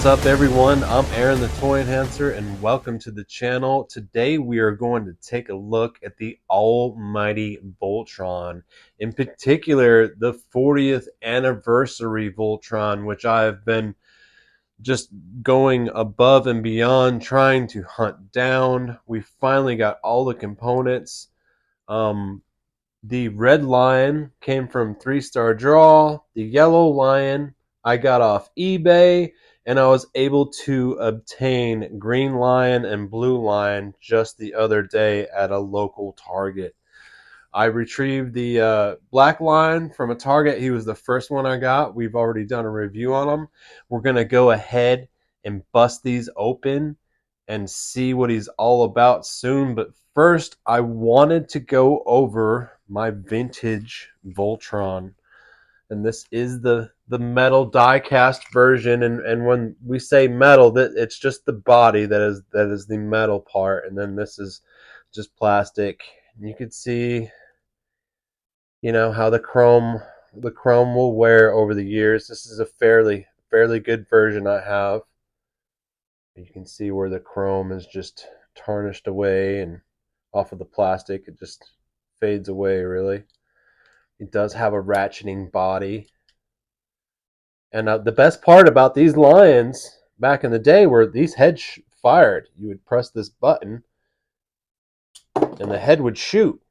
What's up, everyone? I'm Aaron the Toy Enhancer, and welcome to the channel. Today we are going to take a look at the almighty Voltron. In particular, the 40th anniversary Voltron, which I've been just going above and beyond trying to hunt down. We finally got all the components. The red lion came from 3-star draw. The yellow lion I got off eBay, and I was able to obtain green lion and blue lion just the other day at a local Target. I retrieved the black lion from a Target. He was the first one I got. We've already done a review on him. We're going to go ahead and bust these open and see what he's all about soon. But first, I wanted to go over my vintage Voltron. And this is the metal die cast version. And when we say metal, that it's just the body that is the metal part. And then this is just plastic. You can see, how the chrome will wear over the years. This is a fairly good version I have. You can see where the chrome is just tarnished away, and off of the plastic it just fades away. Really, it does have a ratcheting body. And the best part about these lions back in the day were these heads fired. You would press this button and the head would shoot.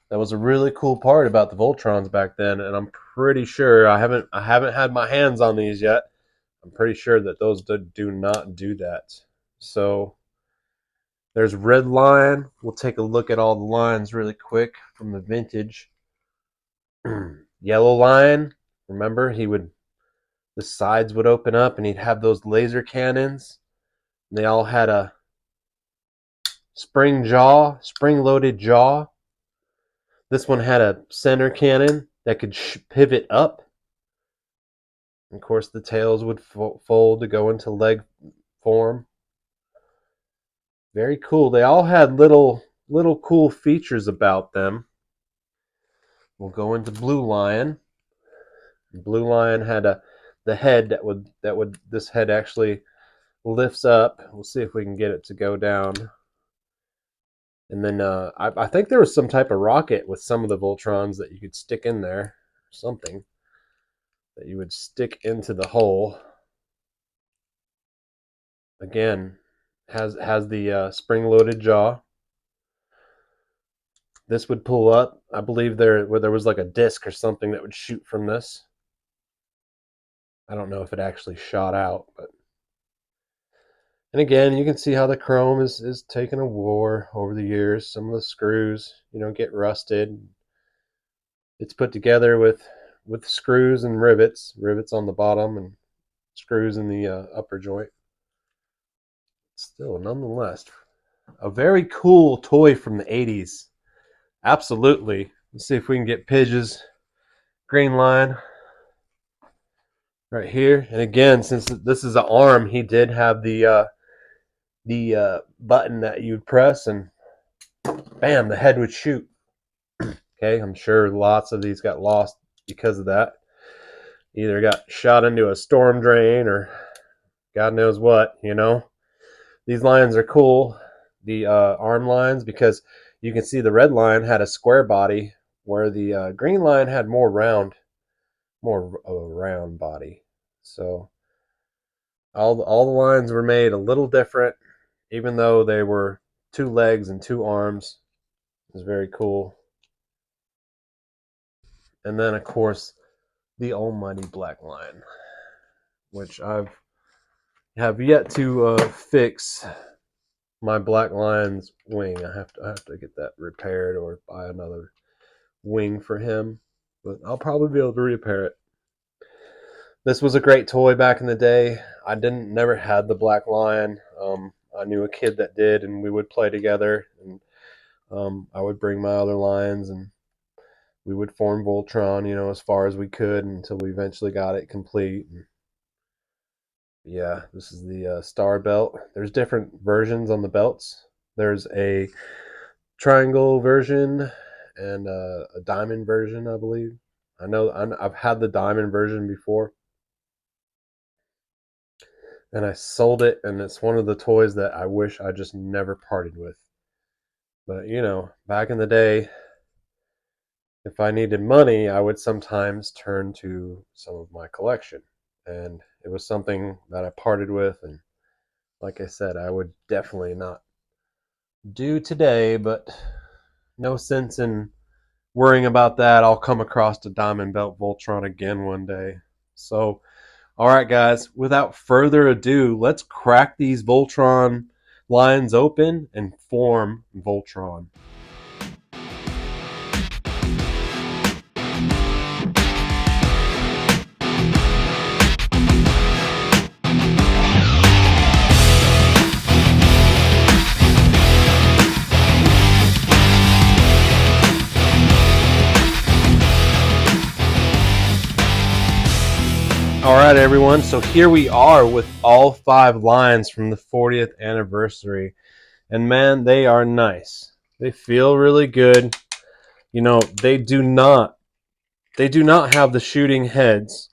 That was a really cool part about the Voltrons back then, and I'm pretty sure I haven't had my hands on these yet. I'm pretty sure that those do not do that. So there's Red Lion. We'll take a look at all the lines really quick from the vintage. Yellow Lion, remember, the sides would open up and he'd have those laser cannons. They all had a spring-loaded jaw. This one had a center cannon that could pivot up. Of course, the tails would fold to go into leg form. Very cool. They all had little cool features about them. We'll go into Blue Lion. Blue Lion had the head this head actually lifts up. We'll see if we can get it to go down. And then I think there was some type of rocket with some of the Voltrons that you could stick in there, something that you would stick into the hole. Again, has the spring-loaded jaw. This would pull up. I believe there was like a disc or something that would shoot from this. I don't know if it actually shot out, but and again, you can see how the chrome is taking a war over the years. Some of the screws, get rusted. It's put together with screws and rivets on the bottom and screws in the upper joint. Still, nonetheless, a very cool toy from the 80s. Absolutely. Let's see if we can get Pidge's green line right here. And again, since this is an arm, he did have the button that you'd press, and bam, the head would shoot. Okay, I'm sure lots of these got lost because of that. Either got shot into a storm drain or God knows what. These lines are cool, the arm lines, because you can see the red line had a square body, where the green line had more of a round body. So all the lines were made a little different, even though they were 2 legs and 2 arms. It was very cool. And then, of course, the almighty black line, which have yet to fix my black lion's wing. I have to get that repaired or buy another wing for him, but I'll probably be able to repair it. This was a great toy back in the day. I never had the black lion. I knew a kid that did, and we would play together, and I would bring my other lions, and we would form Voltron, as far as we could until we eventually got it complete. Yeah, this is the star belt. There's different versions on the belts. There's a triangle version and a diamond version, I believe. I've had the diamond version before. and I sold it, and it's one of the toys that I wish I just never parted with. But you know, back in the day, if I needed money, I would sometimes turn to some of my collection, and it was something that I parted with, and like I said, I would definitely not do today, but no sense in worrying about that. I'll come across a Diamond Belt Voltron again one day. So, all right, guys, without further ado, let's crack these Voltron lines open and form Voltron. All right, everyone, so here we are with all 5 lines from the 40th anniversary, and man, they are nice. They feel really good. You know, they do not have the shooting heads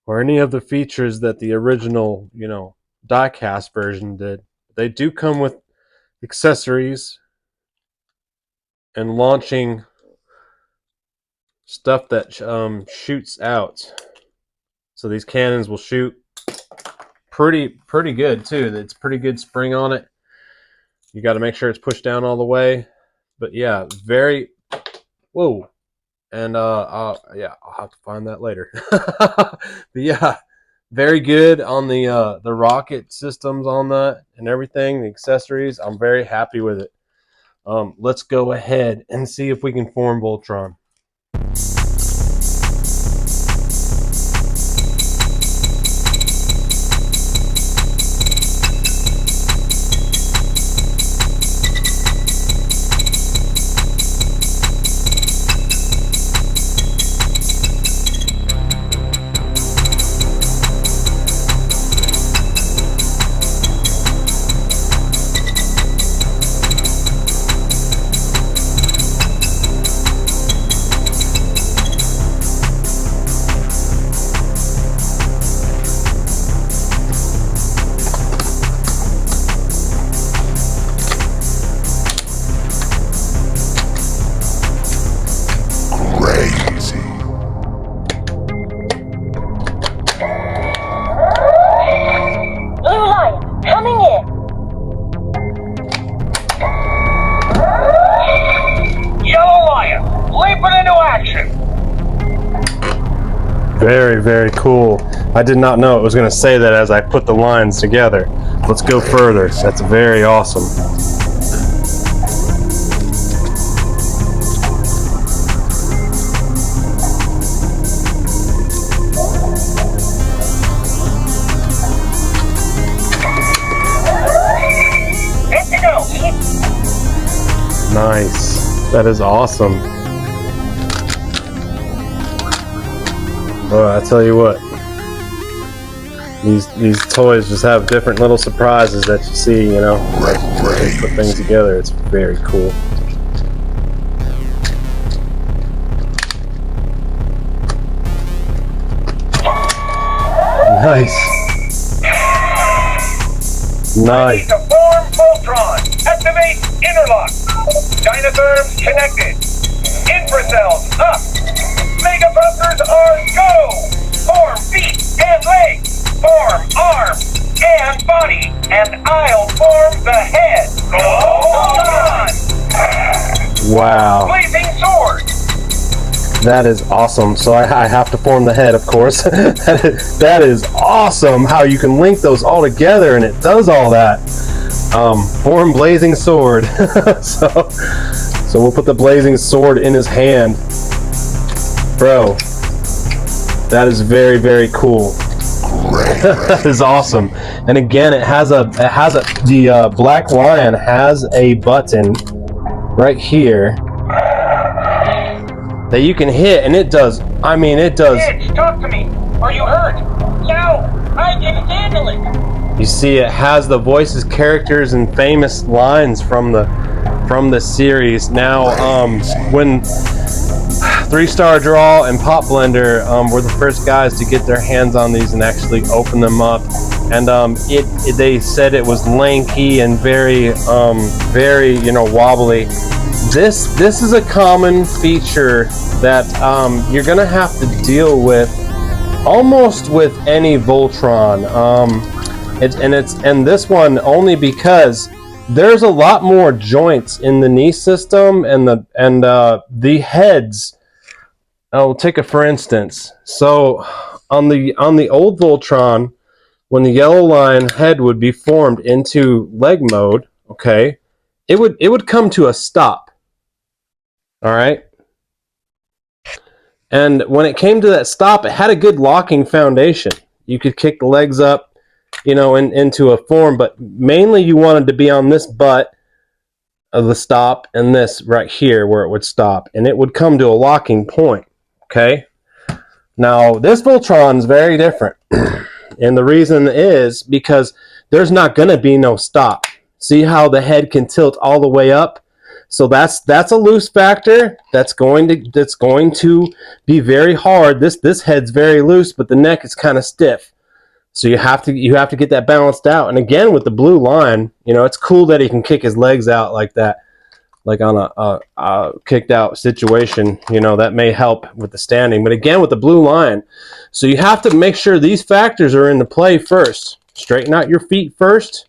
or any of the features that the original, you know, die-cast version did. They do come with accessories and launching stuff that shoots out. So these cannons will shoot pretty good too. It's pretty good spring on it. You got to make sure it's pushed down all the way. But yeah, very whoa. And yeah, I'll have to find that later. But yeah, very good on the rocket systems on that and everything, the accessories. I'm very happy with it. Let's go ahead and see if we can form Voltron. Very cool. I did not know it was going to say that as I put the lines together. Let's go further. That's very awesome. Nice. That is awesome. Well, I tell you what, these toys just have different little surprises that you see, you know, as you put things together. It's very cool. Nice. Ready to form Voltron. Activate interlock. Dynatherms connected. Infracells up. Megabunkers are go! Form feet and legs! Form arms and body! And I'll form the head! Go on! Wow. Blazing sword! That is awesome. So I have to form the head, of course. That is awesome how you can link those all together and it does all that. Form blazing sword. So we'll put the blazing sword in his hand. Bro, that is very cool. That is awesome. And again, the Black Lion has a button right here that you can hit, and it does. I mean, it does. Kids, talk to me. Are you hurt? No, I can handle it. You see, it has the voices, characters, and famous lines from the series. Now, when 3-Star Draw and Pop Blender were the first guys to get their hands on these and actually open them up and they said it was lanky and very wobbly. This is a common feature that you're gonna have to deal with almost with any Voltron. And this one only because there's a lot more joints in the knee system and the heads. I'll take it for instance. So on the old Voltron, when the yellow line head would be formed into leg mode, okay, it would come to a stop. All right. And when it came to that stop, it had a good locking foundation. You could kick the legs up, into a form, but mainly you wanted to be on this butt of the stop and this right here where it would stop, and it would come to a locking point. Okay. Now this Voltron is very different, and the reason is because there's not going to be no stop. See how the head can tilt all the way up? So that's a loose factor. That's going to be very hard. This head's very loose, but the neck is kind of stiff. So you have to get that balanced out. And again, with the blue line, it's cool that he can kick his legs out like that, like on a kicked out situation. That may help with the standing. But again, with the blue line, so you have to make sure these factors are into play first. Straighten out your feet first.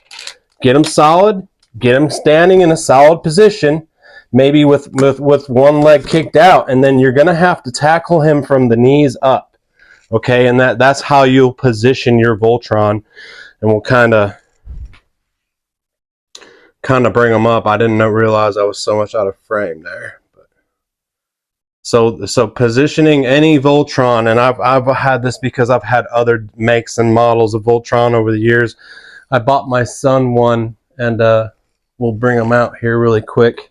Get them solid. Get them standing in a solid position. Maybe with one leg kicked out, and then you're going to have to tackle him from the knees up. Okay, and that's how you'll position your Voltron, and we'll kind of bring them up. I didn't realize I was so much out of frame there. But so positioning any Voltron, and I've had this because I've had other makes and models of Voltron over the years. I bought my son one, and we'll bring them out here really quick.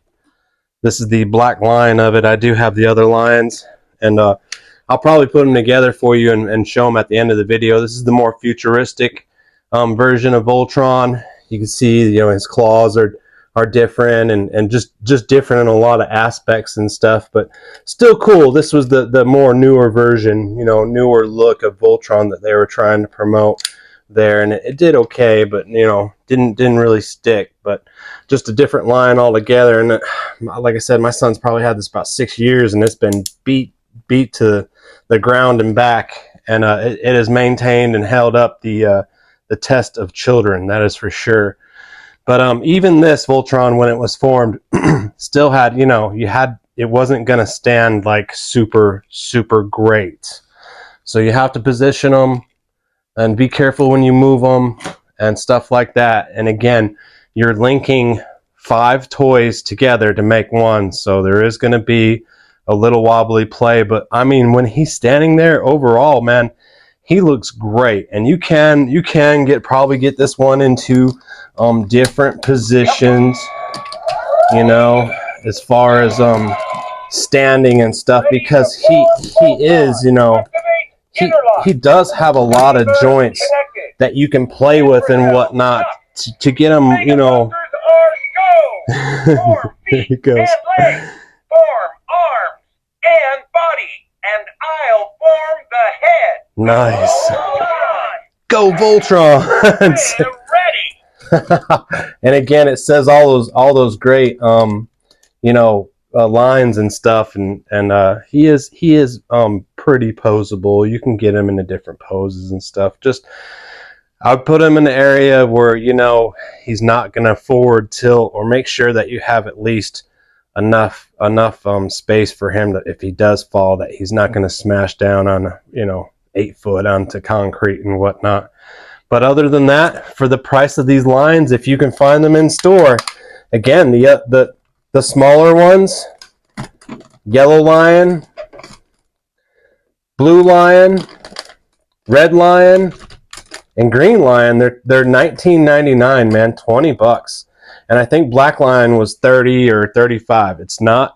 This is the black line of it. I do have the other lines, and I'll probably put them together for you and show them at the end of the video. This is the more futuristic version of Voltron. You can see, his claws are different and just different in a lot of aspects and stuff, but still cool. This was the more newer version, newer look of Voltron that they were trying to promote there, and it did okay, but didn't really stick. But just a different line altogether. And like I said, my son's probably had this about 6 years, and it's been beat to the ground and back, and it has maintained and held up the test of children, that is for sure. But even this Voltron, when it was formed, still had, it wasn't going to stand like super great. So you have to position them and be careful when you move them and stuff like that. And again, you're linking 5 toys together to make one, so there is going to be a little wobbly play. But I mean, when he's standing there, overall, man, he looks great. And you can probably get this one into different positions, as far as standing and stuff, because he is, he does have a lot of joints that you can play with and whatnot to get him, Form there he feet goes. and legs. Form arms and body. And I'll form the head. Nice. Voltron. Go Voltron. Ready. And again, it says all those great lines and stuff, and he is pretty poseable. You can get him into different poses and stuff. Just I would put him in an area where he's not going to forward tilt, or make sure that you have at least enough space for him that if he does fall, that he's not going to smash down on 8 foot onto concrete and whatnot. But other than that, for the price of these lines, if you can find them in store, again, the smaller ones, yellow lion, blue lion, red lion, and green lion, they're $19.99, man, $20. And I think black lion was $30 or $35. It's not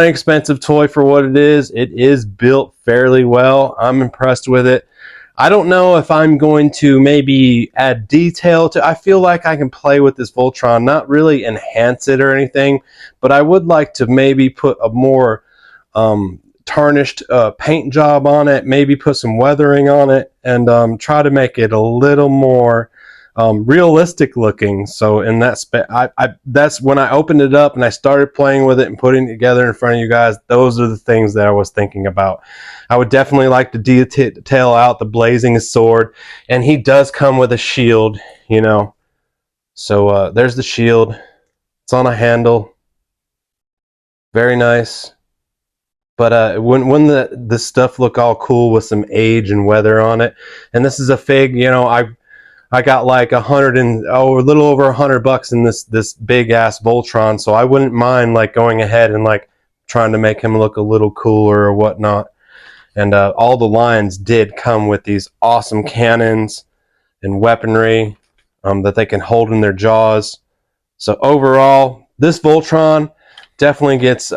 an expensive toy for what it is. It is built fairly well. I'm impressed with it. I don't know if I'm going to maybe add detail to. I feel like I can play with this Voltron, not really enhance it or anything, but I would like to maybe put a more tarnished paint job on it, maybe put some weathering on it, and try to make it a little more realistic looking. So in that that's when I opened it up and I started playing with it and putting it together in front of you guys. Those are the things that I was thinking about. I would definitely like to detail out the blazing sword, and he does come with a shield, you know. So there's the shield. It's on a handle. Very nice. But when the stuff look all cool with some age and weather on it, and this is a fig, you know, I got like a little over $100 in this big ass Voltron, so I wouldn't mind like going ahead and like trying to make him look a little cooler or whatnot. And all the lines did come with these awesome cannons and weaponry that they can hold in their jaws. So overall, this Voltron definitely gets,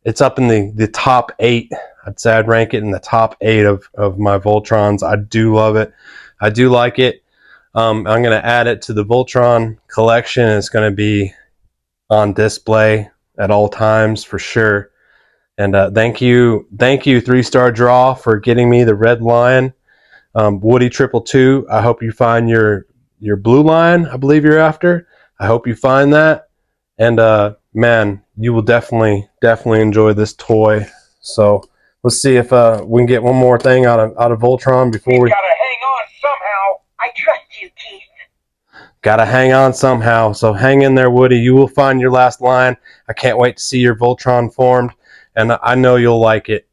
it's up in the top 8. I'd say I'd rank it in the top 8 of my Voltrons. I do love it. I do like it. I'm going to add it to the Voltron collection. It's going to be on display at all times for sure. And thank you, 3-star draw, for getting me the red lion. Woody 222, I hope you find your blue lion. I believe you're after. I hope you find that. And man, you will definitely enjoy this toy. So let's see if we can get one more thing out of Voltron before we gotta hang on somehow. I trust you, Keith. Gotta hang on somehow. So hang in there, Woody. You will find your last line. I can't wait to see your Voltron formed, and I know you'll like it.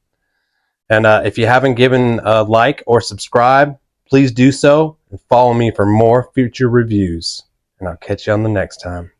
And if you haven't given a like or subscribe, please do so, and follow me for more future reviews. And I'll catch you on the next time.